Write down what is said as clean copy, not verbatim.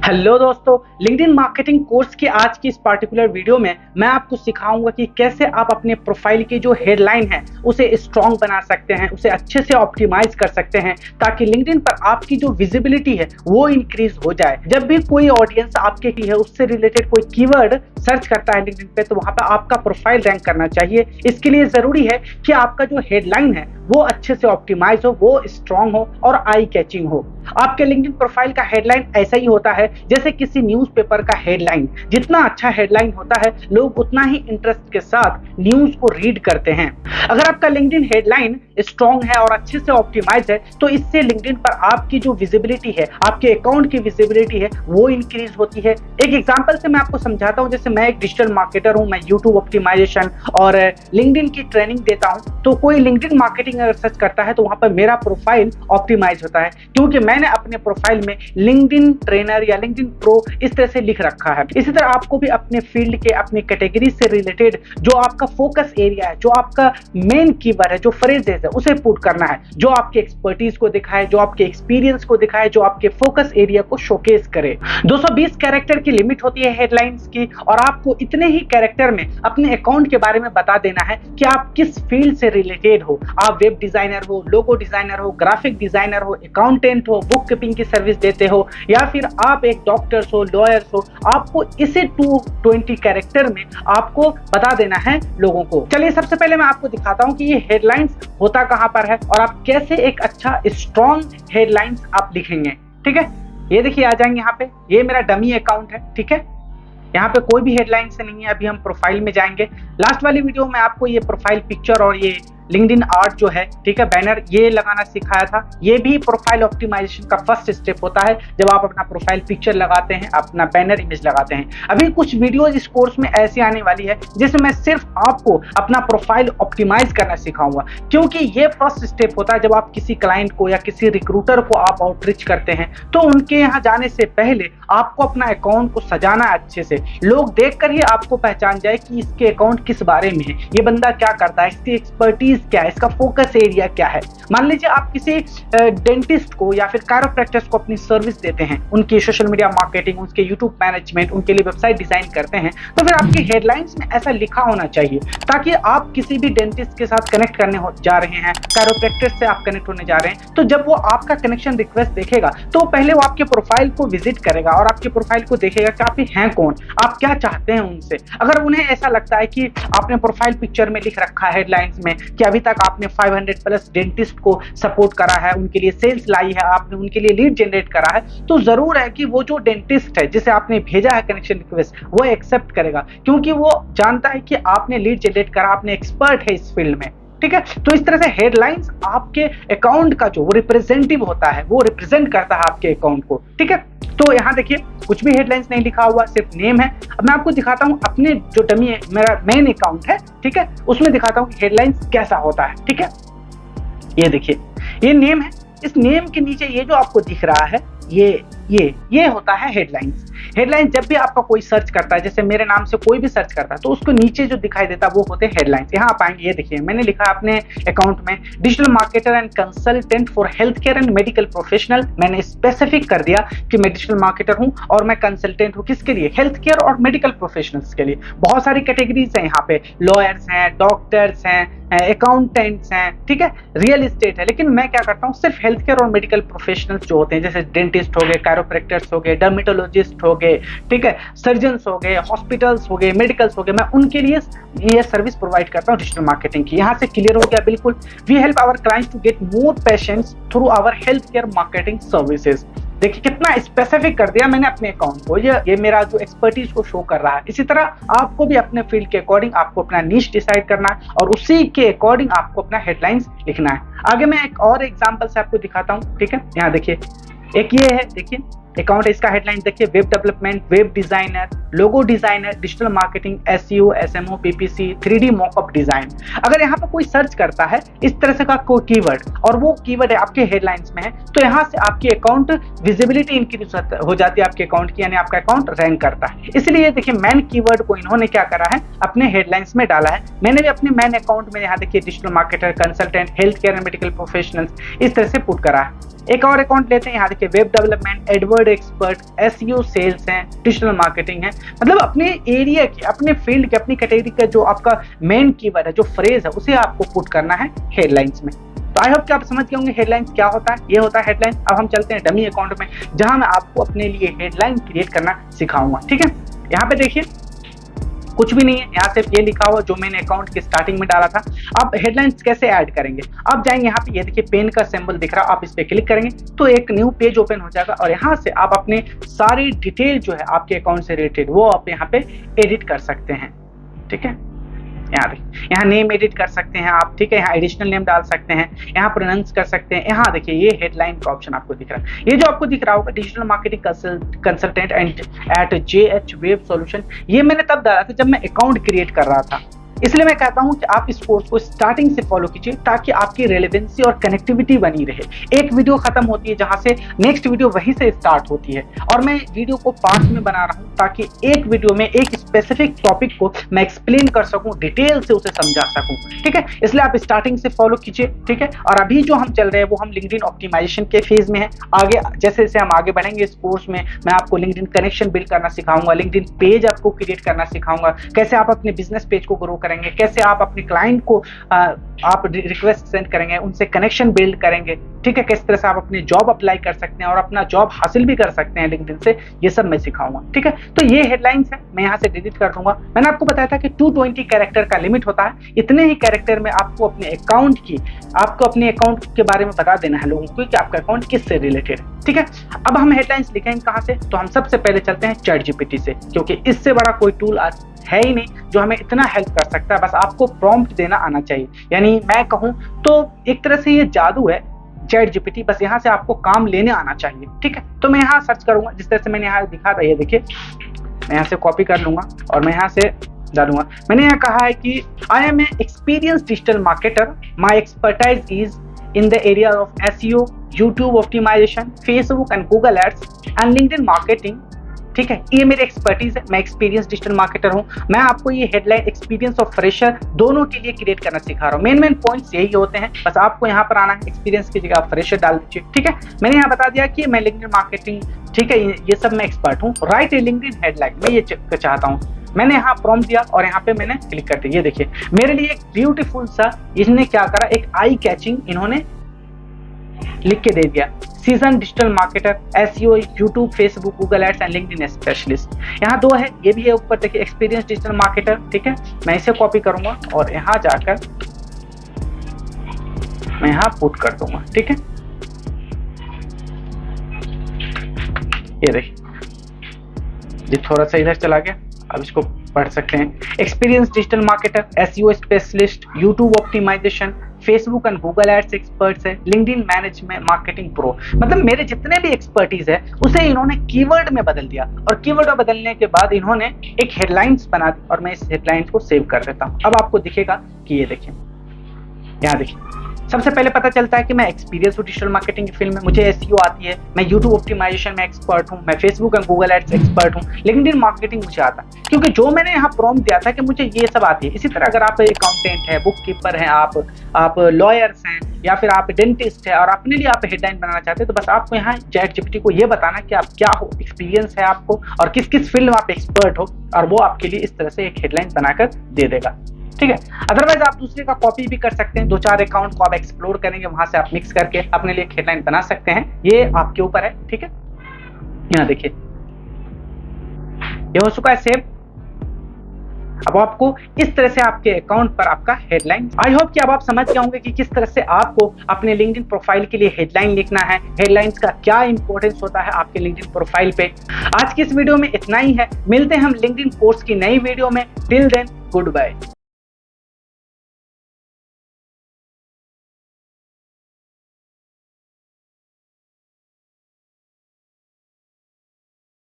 Hello दोस्तों, LinkedIn marketing course के आज की इस पार्टिकुलर वीडियो में मैं आपको सिखाऊंगा कि कैसे आप अपने प्रोफाइल की जो हेडलाइन है उसे स्ट्रॉन्ग बना सकते हैं, उसे अच्छे से ऑप्टिमाइज कर सकते हैं ताकि लिंक्डइन पर आपकी जो विजिबिलिटी है वो इंक्रीज हो जाए। जब भी कोई ऑडियंस आपके की है उससे रिलेटेड कोई कीवर्ड सर्च करता है लिंक्डइन पे, तो वहां पर आपका प्रोफाइल रैंक करना चाहिए। इसके लिए जरूरी है कि आपका जो हेडलाइन है वो अच्छे से ऑप्टिमाइज हो, वो स्ट्रॉन्ग हो और आई कैचिंग हो। आपके लिंक्डइन प्रोफाइल का हेडलाइन ऐसा ही होता है जैसे किसी न्यूज़पेपर का हेडलाइन। जितना अच्छा हेडलाइन होता है लोग उतना ही इंटरेस्ट के साथ न्यूज़ को रीड करते हैं। अगर आपका लिंक्डइन हेडलाइन स्ट्रॉन्ग है और अच्छे से ऑप्टिमाइज है तो इससे लिंक्डइन पर आपकी जो विजिबिलिटी है, आपके अकाउंट की विजिबिलिटी है, वो इंक्रीज होती है। एक एग्जांपल से मैं आपको समझाता हूं। जैसे मैं एक डिजिटल मार्केटर हूं, मैं यूट्यूब ऑप्टिमाइजेशन और लिंक्डइन की ट्रेनिंग देता हूं। तो कोई लिंक्डइन मार्केटिंग अगर सर्च करता है तो वहां पर मेरा प्रोफाइल ऑप्टिमाइज होता है क्योंकि मैंने अपने प्रोफाइल में लिंक्डइन ट्रेनर या लिंक्डइन प्रो इस तरह से लिख रखा है। इसी तरह आपको भी अपने फील्ड के, अपने कैटेगरी से रिलेटेड जो आपका फोकस एरिया है, जो आपका मेन कीवर्ड है, जो फ्रेजेस है, उसे पुट करना है जो आपके एक्सपर्टीज को दिखाए, जो आपके एक्सपीरियंस को दिखाए, जो आपके फोकस एरिया को शोकेस करे। 220 कैरेक्टर की लिमिट होती है हेडलाइंस की और आपको इतने ही कैरेक्टर में अपने अकाउंट के बारे में बता देना है कि आप किस फील्ड से रिलेटेड हो। आप वेब डिजाइनर हो, लोगो डिजाइनर हो, ग्राफिक डिजाइनर हो, अकाउंटेंट हो, बुक कीपिंग की सर्विस देते हो, या फिर आप एक डॉक्टर्स हो, लॉयर्स हो। आपको इसे 220 कैरेक्टर में आपको बता देना है लोगों को। चलिए सबसे पहले मैं आपको दिखाता हूं कि ये हेडलाइंस होता कहां पर है और आप कैसे एक अच्छा स्ट्रॉन्ग हेडलाइंस आप लिखेंगे। ठीक है, ये देखिए, आ जाएंगे यहाँ पे। ये मेरा डमी अकाउंट है। ठीक है, यहाँ पे कोई भी हेडलाइन से नहीं है। अभी हम प्रोफाइल में जाएंगे। लास्ट वाली वीडियो में आपको ये प्रोफाइल पिक्चर और ये लिंक्डइन आर्ट जो है, ठीक है, बैनर, ये लगाना सिखाया था। ये भी प्रोफाइल ऑप्टिमाइजेशन का फर्स्ट स्टेप होता है जब आप अपना प्रोफाइल पिक्चर लगाते हैं, अपना बैनर इमेज लगाते हैं। अभी कुछ वीडियोज इस कोर्स में ऐसी आने वाली है जिसमें मैं सिर्फ आपको अपना प्रोफाइल ऑप्टिमाइज करना सिखाऊंगा क्योंकि ये फर्स्ट स्टेप होता है। जब आप किसी क्लाइंट को या किसी रिक्रूटर को आप आउटरीच करते हैं तो उनके यहाँ जाने से पहले आपको अपना अकाउंट को सजाना है अच्छे से। लोग देखकर ही आपको पहचान जाए कि इसके अकाउंट किस बारे में है, ये बंदा क्या करता है, इसकी एक्सपर्टीज क्या है, इसका फोकस एरिया क्या है। मान लीजिए आप किसी डेंटिस्ट को या फिर कायरोप्रैक्टिस को अपनी सर्विस देते हैं, उनकी सोशल मीडिया मार्केटिंग, उनके यूट्यूब मैनेजमेंट, उनके लिए वेबसाइट डिजाइन करते हैं, तो फिर आपकी हेडलाइंस में ऐसा लिखा होना चाहिए ताकि आप किसी भी डेंटिस्ट के साथ कनेक्ट करने जा रहे हैं, कायरोप्रैक्टिस से आप कनेक्ट होने जा रहे हैं, तो जब वो आपका कनेक्शन रिक्वेस्ट देखेगा तो पहले वो आपके प्रोफाइल को विजिट करेगा और आपके प्रोफाइल को देखेगा कि आप हैं कौन, आप क्या चाहते हैं उनसे। अगर उन्हें ऐसा लगता है कि आपने प्रोफाइल पिक्चर में लिख रखा है हेडलाइंस में कि अभी तक आपने 500 प्लस डेंटिस्ट को सपोर्ट करा है, उनके लिए सेल्स लाई है, आपने उनके लिए लीड जनरेट करा है, तो जरूर है कि वो जो डेंटिस्ट है जिसे आपने भेजा है कनेक्शन रिक्वेस्ट, वो एक्सेप्ट करेगा क्योंकि वो जानता है कि आपने लीड जनरेट करा, आपने एक्सपर्ट है इस फील्ड में। ठीक है, तो इस तरह से हेडलाइंस आपके अकाउंट का जो रिप्रेजेंटेटिव होता है, वो रिप्रेजेंट करता है आपके अकाउंट को। ठीक है, तो यहाँ देखिए कुछ भी हेडलाइंस नहीं लिखा हुआ, सिर्फ नेम है। अब मैं आपको दिखाता हूँ अपने जो डमी है, मेरा मेन अकाउंट है, ठीक है, उसमें दिखाता हूँ हेडलाइंस कैसा होता है। ठीक है, ये देखिए, ये नेम है। इस नेम के नीचे ये जो आपको दिख रहा है ये होता है हेडलाइंस। हेडलाइंस जब भी आपका कोई सर्च करता है, जैसे मेरे नाम से कोई भी सर्च करता है, तो उसको नीचे जो दिखाई देता है वो होते हैं हेडलाइंस। यहाँ आप आएंगे, ये देखिए मैंने लिखा अपने अकाउंट में digital marketer and consultant for health care and medical professional. मैंने स्पेसिफिक कर दिया कि मैं डिजिटल मार्केटर हूँ और मैं कंसल्टेंट हूँ, किसके लिए, हेल्थ केयर और मेडिकल प्रोफेशनल्स के लिए। बहुत सारी कैटेगरीज हैं यहाँ पे, लॉयर्स हैं, डॉक्टर्स हैं, अकाउंटेंट्स हैं, ठीक है, रियल एस्टेट है, लेकिन मैं क्या करता हूँ सिर्फ हेल्थ केयर और मेडिकल प्रोफेशनल्स जो होते हैं, जैसे डेंटिस्ट हो गए, कायरोप्रैक्टर्स हो गए, डर्मेटोलॉजिस्ट हो गए, ठीक है, सर्जन्स हो गए, हॉस्पिटल्स हो गए, मेडिकल्स हो गए, मैं उनके लिए ये सर्विस प्रोवाइड करता हूँ डिजिटल मार्केटिंग की। यहाँ से क्लियर हो गया बिल्कुल। We help our clients to get more patients through our health care marketing services. देखिए कितना स्पेसिफिक कर दिया मैंने अपने अकाउंट को, ये मेरा जो एक्सपर्टीज को शो कर रहा है। इसी तरह आपको भी अपने फील्ड के अकॉर्डिंग आपको अपना नीश डिसाइड करना है और उसी के अकॉर्डिंग आपको अपना हेडलाइंस लिखना है। आगे मैं एक और एग्जांपल से आपको दिखाता हूँ। ठीक है, यहाँ देखिए, एक ये है, देखिए अकाउंट है, इसका हेडलाइन देखिए, web development, web designer, logo designer, digital marketing, SEO, SMO, PPC, 3D mockup design. अगर यहाँ पर कोई सर्च करता है इस तरह से का कोई कीवर्ड और वो कीवर्ड है आपके हेडलाइंस में है, तो यहाँ से आपकी अकाउंट विजिबिलिटी इंक्रीज हो जाती है आपके अकाउंट की, यानी आपका अकाउंट रैंक करता है। इसलिए देखिए मैन कीवर्ड को इन्होंने क्या करा है, अपने हेडलाइंस में डाला है। मैंने भी अपने मैन अकाउंट में यहाँ देखिए digital marketer, consultant, health care and medical professionals इस तरह से पुट करा है। एक और अकाउंट लेते हैं, यहाँ देखिए web development, AdWords expert, SEO sales हैं, डिजिटल मार्केटिंग है। मतलब अपने एरिया की, अपने फील्ड के, अपनी कैटेगरी का जो आपका मेन कीवर्ड है, जो फ्रेज है, उसे आपको पुट करना है हेडलाइंस में। तो आई होप कि आप समझ गए होंगे हेडलाइंस क्या होता है। ये होता है हेडलाइन। अब हम चलते हैं डमी अकाउंट में, जहां मैं आपको अपने लिए हेडलाइन क्रिएट करना सिखाऊंगा। ठीक है, यहाँ पे देखिए कुछ भी नहीं है, यहाँ सिर्फ ये लिखा हुआ जो मैंने अकाउंट की स्टार्टिंग में डाला था। अब हेडलाइंस कैसे ऐड करेंगे, अब जाएंगे यहाँ पे, ये देखिए पेन का सिंबल दिख रहा है, आप इस पे क्लिक करेंगे तो एक न्यू पेज ओपन हो जाएगा और यहाँ से आप अपने सारी डिटेल जो है आपके अकाउंट से रिलेटेड वो आप यहाँ पे एडिट कर सकते हैं। ठीक है, यहाँ नेम एडिट कर सकते हैं आप। ठीक है, यहाँ एडिशनल नेम डाल सकते हैं, यहाँ प्रोनाउंस कर सकते हैं। यहाँ देखिए ये हेडलाइन का ऑप्शन आपको दिख रहा है, ये जो आपको दिख रहा होगा digital marketing consultant and at JH web solution, ये मैंने तब डाला था जब मैं अकाउंट क्रिएट कर रहा था। इसलिए मैं कहता हूं कि आप इस कोर्स को स्टार्टिंग से फॉलो कीजिए ताकि आपकी रेलेवेंसी और कनेक्टिविटी बनी रहे। एक वीडियो खत्म होती है जहां से नेक्स्ट वीडियो वहीं से स्टार्ट होती है, और मैं वीडियो को पार्ट में बना रहा हूं ताकि एक वीडियो में एक स्पेसिफिक टॉपिक को मैं एक्सप्लेन कर सकूं, डिटेल से उसे समझा सकूं। ठीक है, इसलिए आप स्टार्टिंग से फॉलो कीजिए। ठीक है, और अभी जो हम चल रहे हैं वो हम लिंक्डइन ऑप्टिमाइजेशन के फेज में है। आगे जैसे जैसे हम आगे बढ़ेंगे इस कोर्स में, मैं आपको लिंक्डइन कनेक्शन बिल्ड करना सिखाऊंगा, लिंक्डइन पेज आपको क्रिएट करना सिखाऊंगा, कैसे आप अपने बिजनेस पेज को ग्रो करेंगे, कैसे आप अपने क्लाइंट को आप रिक्वेस्ट सेंड करेंगे, उनसे कनेक्शन बिल्ड करेंगे। ठीक है, किस तरह से आप अपने जॉब अप्लाई कर सकते हैं और अपना जॉब हासिल भी कर सकते हैं लिंक्डइन से, ये सब मैं सिखाऊंगा। ठीक है, तो ये हेडलाइंस है, मैं यहाँ से डिलीट कर दूंगा। मैंने आपको बताया था कि 220 कैरेक्टर का लिमिट होता है, इतने ही कैरेक्टर में आपको अपने अकाउंट के बारे में बता देना है लोगों को कि आपका अकाउंट किससे रिलेटेड है। ठीक है, अब हम हेडलाइंस लिखेंगे कहाँ से, तो हम सबसे पहले चलते हैं ChatGPT से, क्योंकि इससे बड़ा कोई टूल आज है ही नहीं जो हमें इतना हेल्प कर सकता है। बस आपको प्रॉम्प्ट देना आना चाहिए, यानी मैं कहूँ तो एक तरह से ये जादू है ChatGPT, बस यहाँ से आपको काम लेने आना चाहिए। ठीक है, तो मैं यहाँ सर्च करूंगा जिस तरह से मैंने यहाँ दिखा था, ये देखिए मैं यहाँ से कॉपी कर लूंगा और मैं यहाँ से डालूंगा। मैंने यहाँ कहा है कि I am a experience digital marketer, my expertise is in the area of SEO, YouTube optimization, Facebook and Google Ads and LinkedIn marketing। ठीक है, ये मेरी एक्सपर्टीज है, मैं एक्सपीरियंस डिजिटल मार्केटर हूँ। मैं आपको ये हेडलाइन एक्सपीरियंस और फ्रेशर दोनों के लिए क्रिएट करना सिखा रहा हूँ। मेन पॉइंट्स यही होते हैं, बस आपको यहाँ पर आना है, एक्सपीरियंस की जगह आप फ्रेशर डाल दीजिए। ठीक है, मैंने यहाँ बता दिया कि मैं लिंक्डइन मार्केटिंग, ठीक है, ये सब मैं एक्सपर्ट हूँ। राइट ए लिंक्डइन हेडलाइन, मैं ये चाहता हूँ। मैंने यहाँ प्रॉम्प्ट दिया और यहाँ पे मैंने क्लिक कर दिया। ये देखिए मेरे लिए एक ब्यूटीफुल सा, इसने क्या करा, एक आई कैचिंग इन्होंने लिख के दे दिया, seasoned digital marketer, SEO, YouTube, Facebook, Google ads and LinkedIn specialist. यहाँ दो है, ये भी है ऊपर देखिए एक्सपीरियंस डिजिटल मार्केटर। ठीक है, मैं इसे कॉपी करूंगा और यहाँ जाकर मैं यहाँ पुट कर दूंगा। ठीक है, ये देखिए ये थोड़ा सा इधर चला गया, अब इसको पढ़ सकते हैं। Experience digital marketer, SEO specialist, YouTube optimisation, Facebook and Google ads experts है, लिंक्डइन मैनेजमेंट मार्केटिंग प्रो। मतलब मेरे जितने भी एक्सपर्टीज है उसे इन्होंने कीवर्ड में बदल दिया, और कीवर्ड में बदलने के बाद इन्होंने एक हेडलाइंस बना दी और मैं इस हेडलाइंस को सेव कर देता हूँ। अब आपको दिखेगा कि ये देखिए, यहाँ देखिए सबसे पहले पता चलता है कि मैं एक्सपीरियंस हूँ डिजिटल मार्केटिंग की फील्ड में, मुझे SEO आती है, मैं यूट्यूब ऑप्टिमाइजेशन में एक्सपर्ट हूँ, मैं Facebook and Google ads expert हूँ, लिंक्डइन मार्केटिंग मुझे आता है, क्योंकि जो मैंने यहाँ प्रॉम्प्ट दिया था कि मुझे ये सब आती है। इसी तरह अगर आप अकाउंटेंट है, बुक कीपर हैं, आप लॉयर्स हैं, या फिर आप डेंटिस्ट है और अपने लिए आप हेडलाइन बनाना चाहते हैं, तो बस आपको यहाँ ChatGPT को ये बताना कि आप क्या हो, एक्सपीरियंस है आपको और किस किस फील्ड में आप एक्सपर्ट हो, और वो आपके लिए इस तरह से एक हेडलाइन बनाकर दे देगा। ठीक है, अदरवाइज आप दूसरे का कॉपी भी कर सकते हैं, 2-4 अकाउंट को आप एक्सप्लोर करेंगे, वहां से आप मिक्स करके अपने लिए हेडलाइन बना सकते हैं, ये आपके ऊपर है। ठीक है, यहाँ देखिए ये हो चुका है सेव। अब आपको इस तरह से आपके अकाउंट पर आपका हेडलाइन, आई होप कि अब आप समझ गए होंगे कि किस तरह से आपको अपने लिंक्डइन प्रोफाइल के लिए हेडलाइन लिखना है, हेडलाइंस का क्या इंपॉर्टेंस होता है आपके लिंक्डइन प्रोफाइल पे। आज की इस वीडियो में इतना ही है, मिलते हैं हम लिंक्डइन कोर्स की नई वीडियो में। Till then good bye.